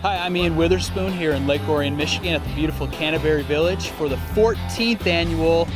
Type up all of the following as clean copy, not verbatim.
Hi, I'm Ian Witherspoon here in Lake Orion, Michigan at the beautiful Canterbury Village for the 14th annual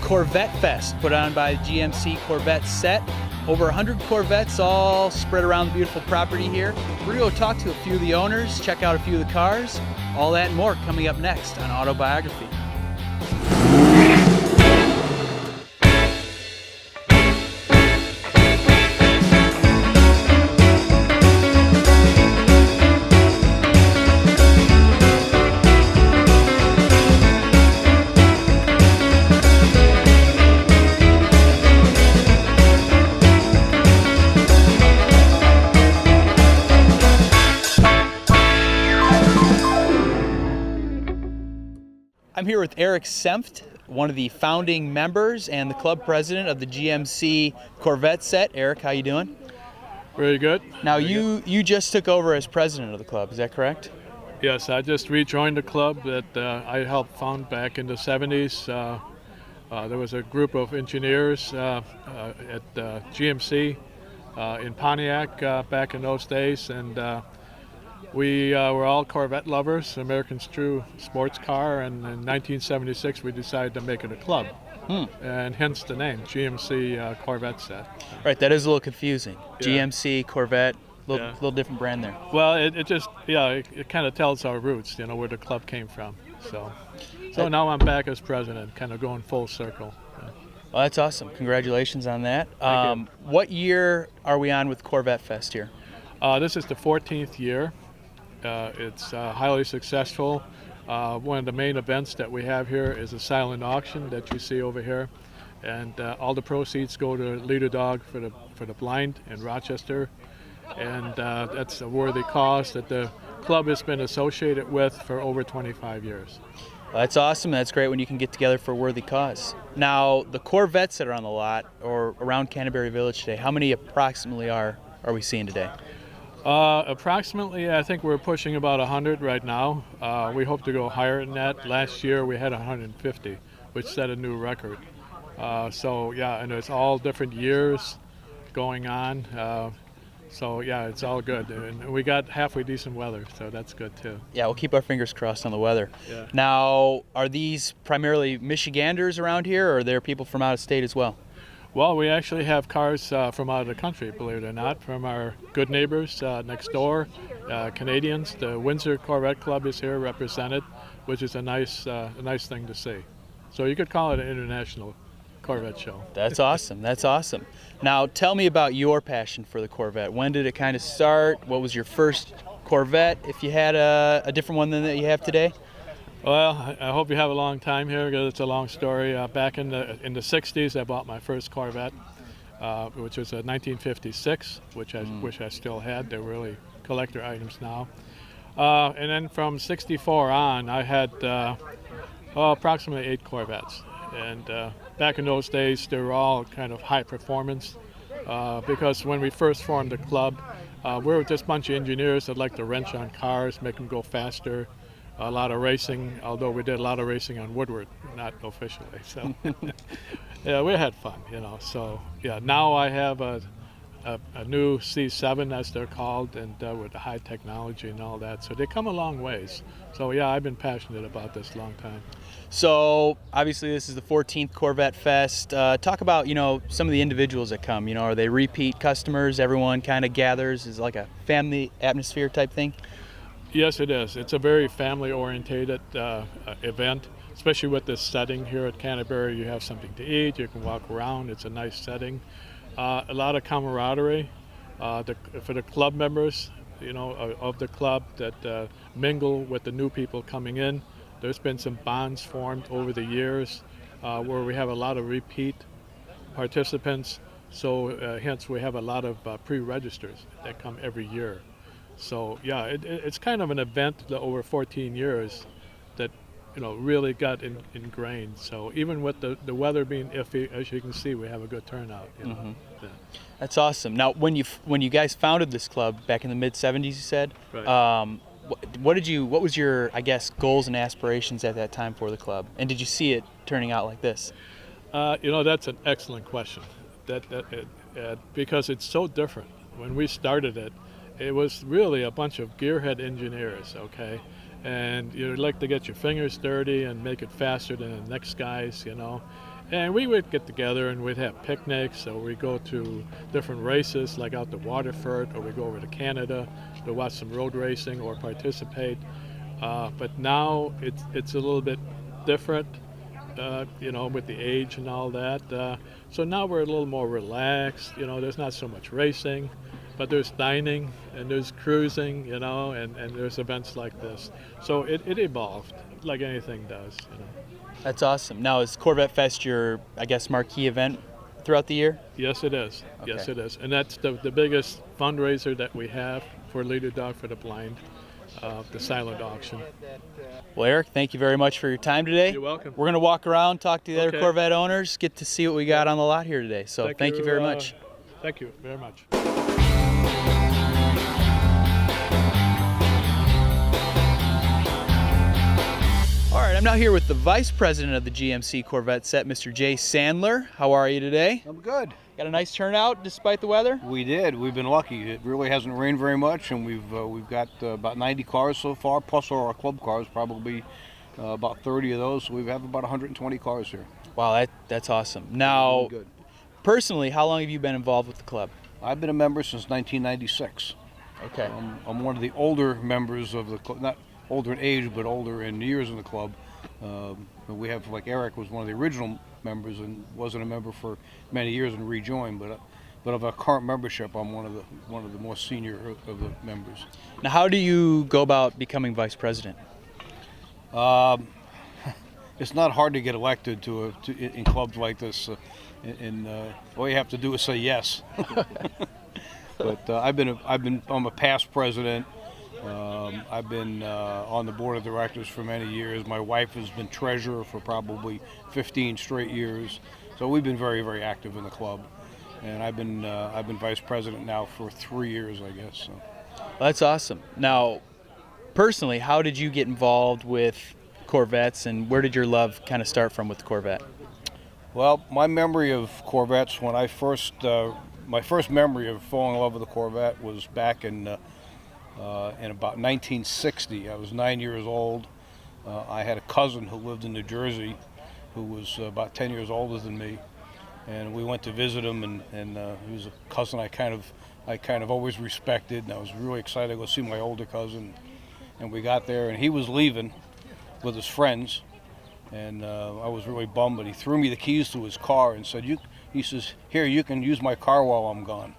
Corvette Fest put on by GMC Corvette Set. Over 100 Corvettes all spread around the beautiful property here. We're going to go talk to a few of the owners, check out a few of the cars, all that and more coming up next on Autobiography. I'm here with Eric Senft, one of the founding members and the club president of the GMC Corvette Set. Eric, how you doing? Very good. Now you just took over as president of the club, is that correct? Yes, I just rejoined the club that I helped found back in the 70s. There was a group of engineers at GMC in Pontiac back in those days, and we were all Corvette lovers, American's true sports car, and in 1976 we decided to make it a club, and hence the name, GMC Corvette Set. Right, that is a little confusing. Yeah. GMC, Corvette, little different brand there. Well, it just, it kind of tells our roots, where the club came from. So now I'm back as president, kind of going full circle. Well, that's awesome. Congratulations on that. Thank you. What year are we on with Corvette Fest here? This is the 14th year. It's highly successful. One of the main events that we have here is a silent auction that you see over here, and all the proceeds go to Lead a Dog for the blind in Rochester, and that's a worthy cause that the club has been associated with for over 25 years. Well, that's awesome. That's great when you can get together for a worthy cause. Now, the Corvettes that are on the lot or around Canterbury Village today, how many approximately are we seeing today? Approximately, I think we're pushing about 100 right now. We hope to go higher than that. Last year we had 150, which set a new record. And it's all different years going on. It's all good. And we got halfway decent weather, so that's good too. Yeah, we'll keep our fingers crossed on the weather. Yeah. Now, are these primarily Michiganders around here, or are there people from out of state as well? Well, we actually have cars from out of the country, believe it or not, from our good neighbors next door, Canadians. The Windsor Corvette Club is here represented, which is a nice thing to see. So you could call it an international Corvette show. That's awesome. That's awesome. Now, tell me about your passion for the Corvette. When did it kind of start? What was your first Corvette, if you had a different one than that you have today? Well, I hope you have a long time here because it's a long story. Back in the 60s, I bought my first Corvette, which was a 1956, which I wish I still had. They're really collector items now. And then from 64 on, I had approximately 8 Corvettes. And back in those days, they were all kind of high performance because when we first formed the club, we were just a bunch of engineers that liked to wrench on cars, make them go faster. A lot of racing, although we did a lot of racing on Woodward, not officially. So, yeah, we had fun, So, yeah, now I have a new C7, as they're called, and with the high technology and all that. So they come a long ways. So, yeah, I've been passionate about this a long time. So, obviously, this is the 14th Corvette Fest. Talk about, some of the individuals that come. Are they repeat customers? Everyone kind of gathers? Is it like a family atmosphere type thing? Yes, it is. It's a very family-orientated event, especially with this setting here at Canterbury. You have something to eat, you can walk around, it's a nice setting. A lot of camaraderie for the club members, of the club that mingle with the new people coming in. There's been some bonds formed over the years where we have a lot of repeat participants, so hence we have a lot of pre-registers that come every year. So yeah, it's kind of an event that over 14 years that really got ingrained. So even with the weather being iffy, as you can see, we have a good turnout. Yeah. That's awesome. Now, when you guys founded this club back in the mid '70s, you said, right. What was your, I guess, goals and aspirations at that time for the club, and did you see it turning out like this? That's an excellent question. Because it's so different. When we started it, it was really a bunch of gearhead engineers, okay? And you'd like to get your fingers dirty and make it faster than the next guys, you know? And we would get together and we'd have picnics, or we'd go to different races, like out to Waterford, or we'd go over to Canada to watch some road racing or participate. But now it's a little bit different, you know, with the age and all that. So now we're a little more relaxed, you know, there's not so much racing, but there's dining and there's cruising, you know, and there's events like this. So it evolved like anything does, you know. That's awesome. Now, is Corvette Fest your, I guess, marquee event throughout the year? Yes, it is. Okay. Yes, it is. And that's the biggest fundraiser that we have for Leader Dog for the Blind, the silent auction. Well, Eric, thank you very much for your time today. You're welcome. We're going to walk around, talk to the other Okay. Corvette owners, get to see what we got on the lot here today. So thank you very much. Thank you very much. All right, I'm now here with the Vice President of the GMC Corvette set, Mr. Jay Sandler. How are you today? I'm good. Got a nice turnout despite the weather? We did. We've been lucky. It really hasn't rained very much, and we've got about 90 cars so far, plus our club cars, probably about 30 of those. So we have about 120 cars here. Wow, that's awesome. Now, Good. personally, how long have you been involved with the club? I've been a member since 1996. Okay. I'm one of the older members of the club, not older in age, but older in years in the club. We have, like Eric was one of the original members and wasn't a member for many years and rejoined, but of our current membership, I'm one of the more senior of the members. Now, how do you go about becoming Vice President? It's not hard to get elected in clubs like this, all you have to do is say yes. But I'm a past president. I've been on the board of directors for many years. My wife has been treasurer for probably 15 straight years. So we've been very, very active in the club. And I've been vice president now for 3 years, I guess. So. Well, that's awesome. Now, personally, how did you get involved with Corvettes, and where did your love kind of start from with the Corvette? Well, my memory of Corvettes, when my first memory of falling in love with a Corvette was back in about 1960. I was 9 years old. I had a cousin who lived in New Jersey who was about 10 years older than me, and we went to visit him, and he was a cousin I kind of always respected, and I was really excited to go see my older cousin. And we got there, and he was leaving with his friends, and I was really bummed, but he threw me the keys to his car and said, he says, "Here, you can use my car while I'm gone."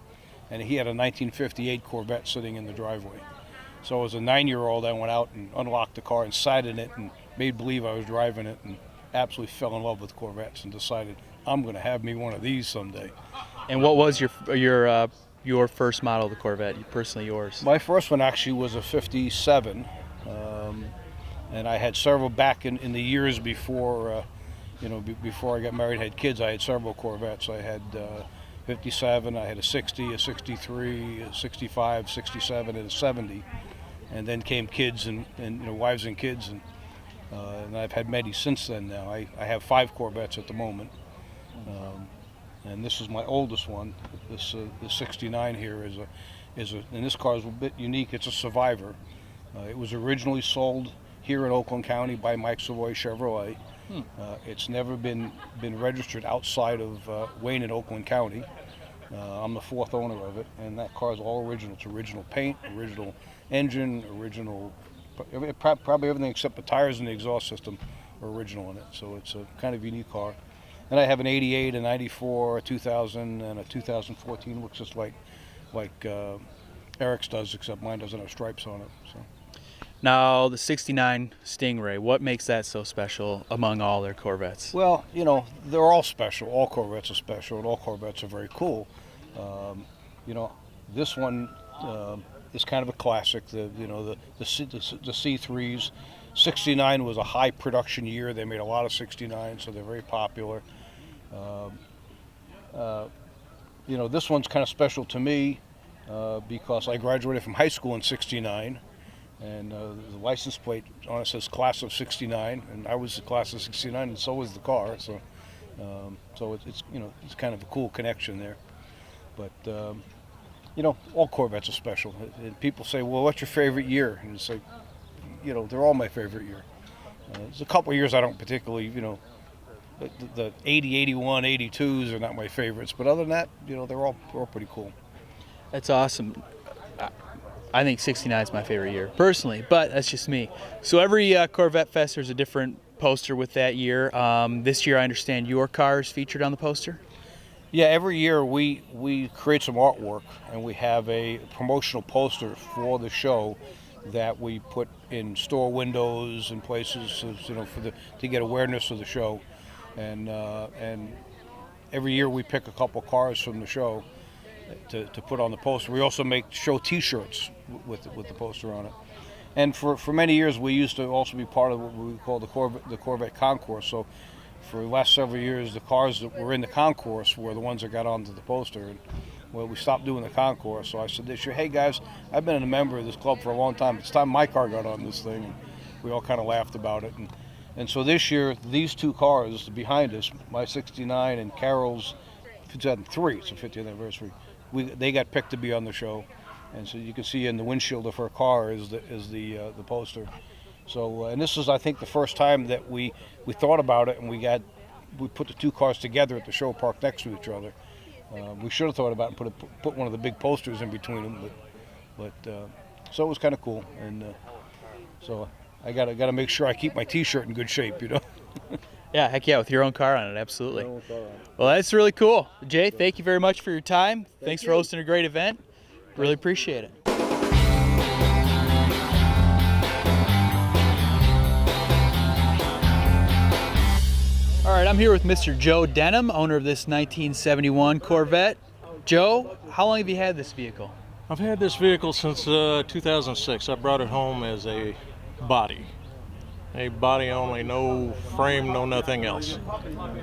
And he had a 1958 Corvette sitting in the driveway. So as a 9-year-old, I went out and unlocked the car and sat in it and made believe I was driving it, and absolutely fell in love with Corvettes and decided I'm going to have me one of these someday. And what was your first model of the Corvette, personally yours? My first one actually was a 57, and I had several back in the years before, before I got married and had kids. I had several Corvettes. I had 57, I had a 60, a 63, a 65, 67, and a 70. And then came kids and wives and kids, and I've had many since then now. I have 5 Corvettes at the moment. And this is my oldest one. This 69 here and this car is a bit unique. It's a Survivor. It was originally sold here in Oakland County by Mike Savoy Chevrolet. It's never been registered outside of Wayne and Oakland County. I'm the 4th owner of it, and that car is all original. It's original paint, original engine, original, probably everything except the tires and the exhaust system are original in it. So it's a kind of unique car. And I have an 88, a 94, a 2000, and a 2014. Looks just like Eric's does, except mine doesn't have stripes on it. So. Now, the 69 Stingray, what makes that so special among all their Corvettes? Well, they're all special. All Corvettes are special, and all Corvettes are very cool. This one is kind of a classic. The C3s. 69 was a high production year. They made a lot of 69, so they're very popular. This one's kind of special to me because I graduated from high school in 69, and the license plate on it says class of 69, and I was the class of 69, and so was the car. So, it's kind of a cool connection there. But you know, all Corvettes are special. And people say, well, what's your favorite year? And it's like, you know, they're all my favorite year. There's a couple of years I don't particularly, you know, the 80, 81, 82s are not my favorites. But other than that, you know, they're all pretty cool. That's awesome. I think 69 is my favorite year, personally, but that's just me. So every Corvette Fest, there's a different poster with that year. This year, I understand your car is featured on the poster? Yeah, every year we create some artwork, and we have a promotional poster for the show that we put in store windows and places, you know, to get awareness of the show. And every year we pick a couple cars from the show to put on the poster. We also make show T-shirts with the poster on it. And for many years we used to also be part of what we call the Corvette Concourse. So for the last several years, the cars that were in the concourse were the ones that got onto the poster. And well, we stopped doing the concourse. So I said this year, hey guys, I've been a member of this club for a long time. It's time my car got on this thing. And we all kind of laughed about it. And so this year, these two cars behind us, my 69 and Carol's 2003, it's a 50th anniversary, they got picked to be on the show. And so you can see in the windshield of her car is the poster. So and this is, I think, the first time that we thought about it, and we put the two cars together at the show park next to each other. We should have thought about it and put one of the big posters in between them, but so it was kind of cool. And so I gotta make sure I keep my T-shirt in good shape, you know. Yeah, heck yeah, with your own car on it, absolutely. Well, that's really cool. Jay, thank you very much for your time. Thanks for hosting a great event. Really appreciate it. All right, I'm here with Mr. Joe Denham, owner of this 1971 Corvette. Joe, how long have you had this vehicle? I've had this vehicle since 2006. I brought it home as a body only, no frame, no nothing else.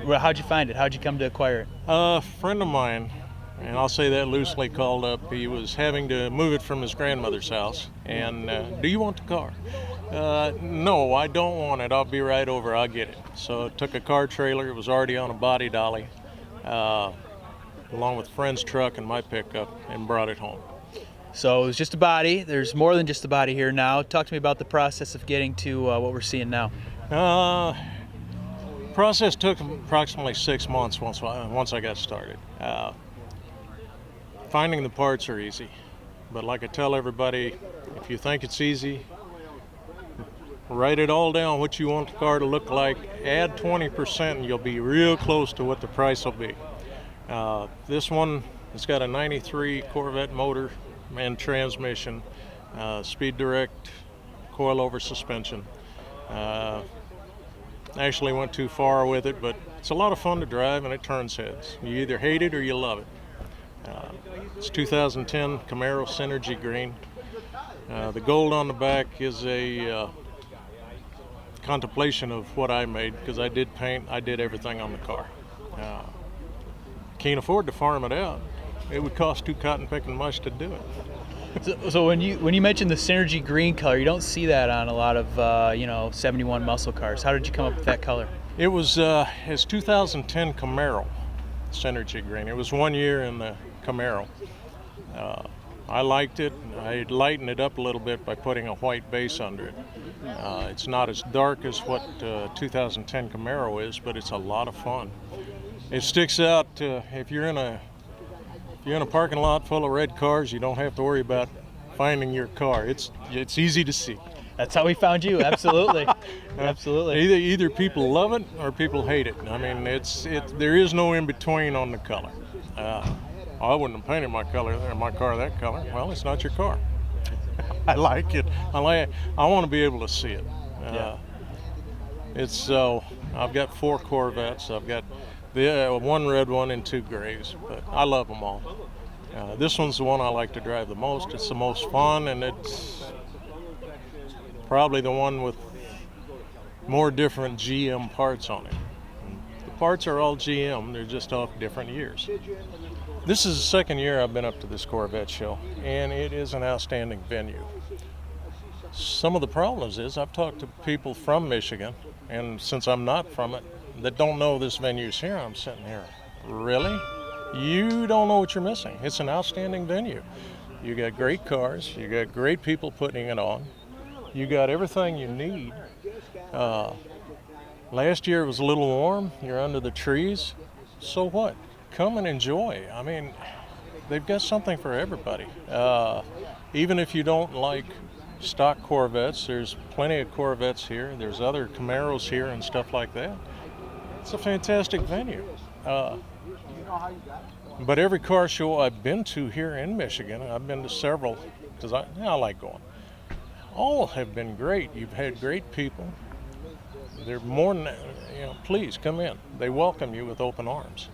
Well, how'd you find it? How'd you come to acquire it? A friend of mine, and I'll say that loosely, called up. He was having to move it from his grandmother's house, and do you want the car? No, I don't want it. I'll be right over. I'll get it. So I took a car trailer. It was already on a body dolly, along with a friend's truck and my pickup, and brought it home. So it was just a body. There's more than just a body here now. Talk to me about the process of getting to what we're seeing now. Process took approximately 6 months once I got started. Finding the parts are easy, but like I tell everybody, if you think it's easy, write it all down, what you want the car to look like, add 20% and you'll be real close to what the price will be. This one, it's got a 93 Corvette motor and transmission, speed direct, coilover suspension. Actually went too far with it, but it's a lot of fun to drive and it turns heads. You either hate it or you love it. It's 2010 Camaro Synergy Green. The gold on the back is a contemplation of what I made, because I did paint, I did everything on the car. Can't afford to farm it out. It would cost too cotton picking much to do it. So when you mentioned the Synergy green color, you don't see that on a lot of 71 muscle cars. How did you come up with that color? It was his 2010 Camaro Synergy green. It was 1 year in the Camaro. I liked it. I lightened it up a little bit by putting a white base under it. It's not as dark as what 2010 Camaro is, but it's a lot of fun. It sticks out. If you're in a parking lot full of red cars, you don't have to worry about finding your car. It's easy to see. That's how we found you. Absolutely. Absolutely. Either people love it or people hate it. I mean, there is no in between on the color. I wouldn't have painted my car that color. Well, it's not your car. I like it. I want to be able to see it. I've got 4 Corvettes. I've got one red one and 2 grays, but I love them all. This one's the one I like to drive the most. It's the most fun, and it's probably the one with more different GM parts on it. The parts are all GM, they're just off different years. This is the second year I've been up to this Corvette show, and it is an outstanding venue. Some of the problems is I've talked to people from Michigan, and since I'm not from it, that don't know this venue's here. I'm sitting here, really? you don't know what you're missing. It's an outstanding venue. You got great cars, you got great people putting it on, you got everything you need. Last year it was a little warm, you're under the trees, so what? Come and enjoy. I mean, they've got something for everybody. Even if you don't like stock Corvettes, there's plenty of Corvettes here, there's other Camaros here and stuff like that. It's a fantastic venue. But every car show I've been to here in Michigan, I've been to several, because I like going, all have been great. You've had great people. They're more than, please come in. They welcome you with open arms.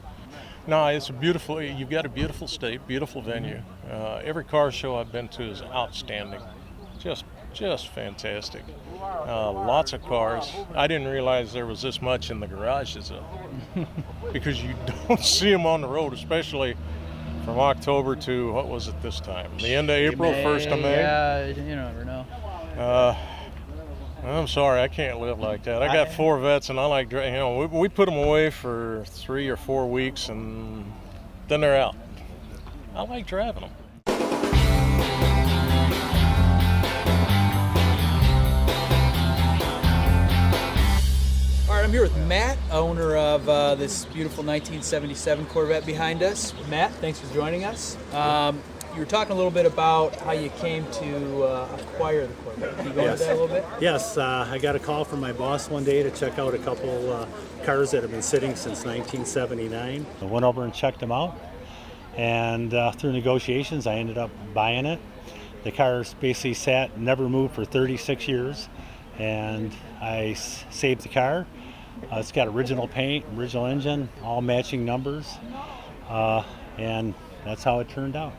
No, it's you've got a beautiful state, beautiful venue. Every car show I've been to is outstanding. Just fantastic. Lots of cars. I didn't realize there was this much in the garages, because you don't see them on the road, especially from October to, what was it this time? The end of April, 1st of May? Yeah, you never know. I'm sorry, I can't live like that. I got 4 vets, and I like, we put them away for 3 or 4 weeks, and then they're out. I like driving them. All right, I'm here with Matt, owner of this beautiful 1977 Corvette behind us. Matt, thanks for joining us. You were talking a little bit about how you came to acquire the Corvette. Can you go into that a little bit? Yes, I got a call from my boss one day to check out a couple cars that have been sitting since 1979. I went over and checked them out, and through negotiations, I ended up buying it. The car's basically sat, never moved for 36 years, and I saved the car. It's got original paint, original engine, all matching numbers, and that's how it turned out.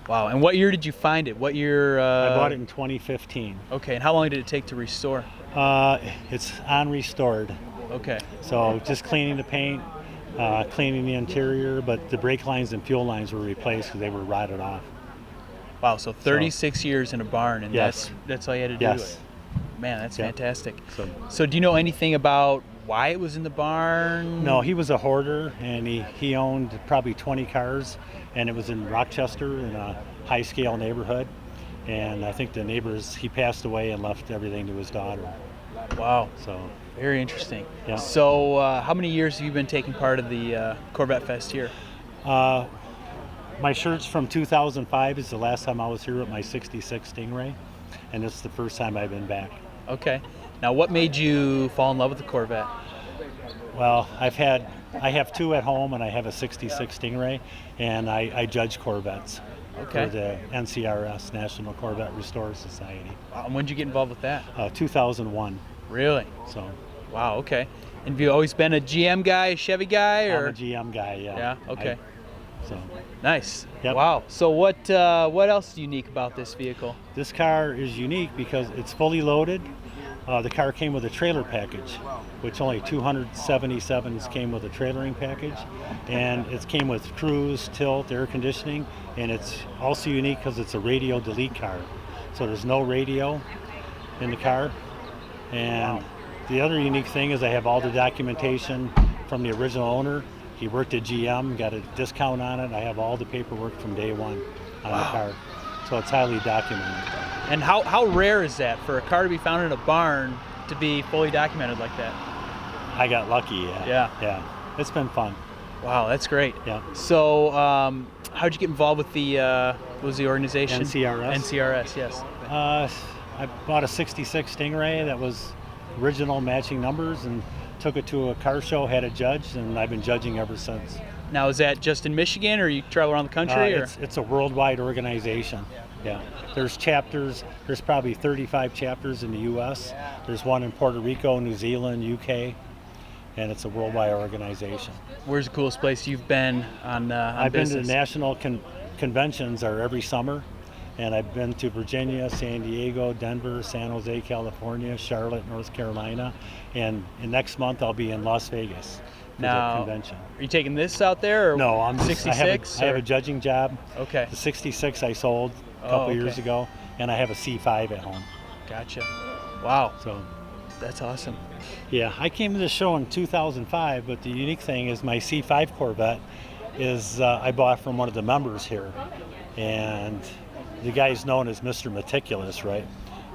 Wow, and what year did you find it? What year? I bought it in 2015. Okay, and how long did it take to restore? It's on restored. Okay. So just cleaning the paint, cleaning the interior, but the brake lines and fuel lines were replaced because they were rotted off. Wow, so 36 years in a barn, and yes. that's all you had to do Yes. with it. Man, that's fantastic. So do you know anything about why it was in the barn? no, he was a hoarder, and he owned probably 20 cars, and it was in Rochester in a high-scale neighborhood. And I think the neighbors, he passed away and left everything to his daughter. Wow. So Very interesting. Yeah. So how many years have you been taking part of the Corvette Fest here? my shirt's from 2005 is the last time I was here with my 66 Stingray, and it's the first time I've been back. Okay. Now, what made you fall in love with the Corvette? Well, I have 2 at home, and I have a 66 Stingray, and I judge Corvettes Okay. for the NCRS, National Corvette Restore Society. And when did you get involved with that? 2001. Really? So Wow, okay. And have you always been a GM guy, a Chevy guy? Or? I'm a GM guy, yeah. Yeah, okay. So Nice. Yep. Wow. So what else is unique about this vehicle? this car is unique because it's fully loaded. The car came with a trailer package, which only 277s came with a trailering package, and it came with cruise, tilt, air conditioning, and it's also unique because it's a radio delete car. So there's no radio in the car. And the other unique thing is I have all the documentation from the original owner. He worked at GM, got a discount on it. I have all the paperwork from day one on the car. So it's highly documented. And how rare is that for a car to be found in a barn to be fully documented like that? I got lucky, yeah. Yeah. It's been fun. Wow, that's great. Yeah. So how'd you get involved with the, what was the organization? NCRS. NCRS, yes. I bought a 66 Stingray that was original matching numbers and took it to a car show, had it judged, and I've been judging ever since. Now, is that just in Michigan, or you travel around the country? Or? It's a worldwide organization. Yeah. There's chapters. There's probably 35 chapters in the U.S. There's one in Puerto Rico, New Zealand, U.K., and it's a worldwide organization. Where's the coolest place you've been on I've business? been to national conventions are every summer, and I've been to Virginia, San Diego, Denver, San Jose, California, Charlotte, North Carolina, and next month I'll be in Las Vegas for the convention. Are you taking this out there? Or No, I'm just, 66. I have a judging job. Okay. The 66 I sold a couple years ago, and I have a C5 at home. Gotcha. Wow. So, That's awesome. yeah, I came to the show in 2005, but the unique thing is my C5 Corvette is I bought from one of the members here, and the guy's known as Mr. Meticulous, right?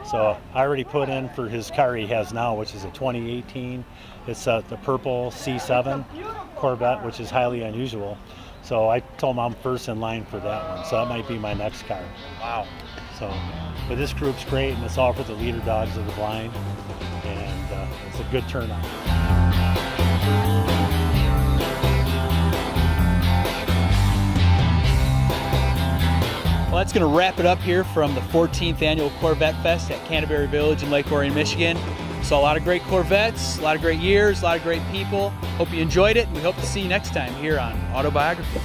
So I already put in for his car he has now, which is a 2018. It's the purple C7 Corvette, which is highly unusual. So I told him I'm first in line for that one. So that might be my next car. Wow. So, but this group's great, and it's all for the leader dogs of the blind, and it's a good turnout. Well, that's going to wrap it up here from the 14th annual Corvette Fest at Canterbury Village in Lake Orion, Michigan. Saw a lot of great Corvettes, a lot of great years, a lot of great people. Hope you enjoyed it, and we hope to see you next time here on Autobiography.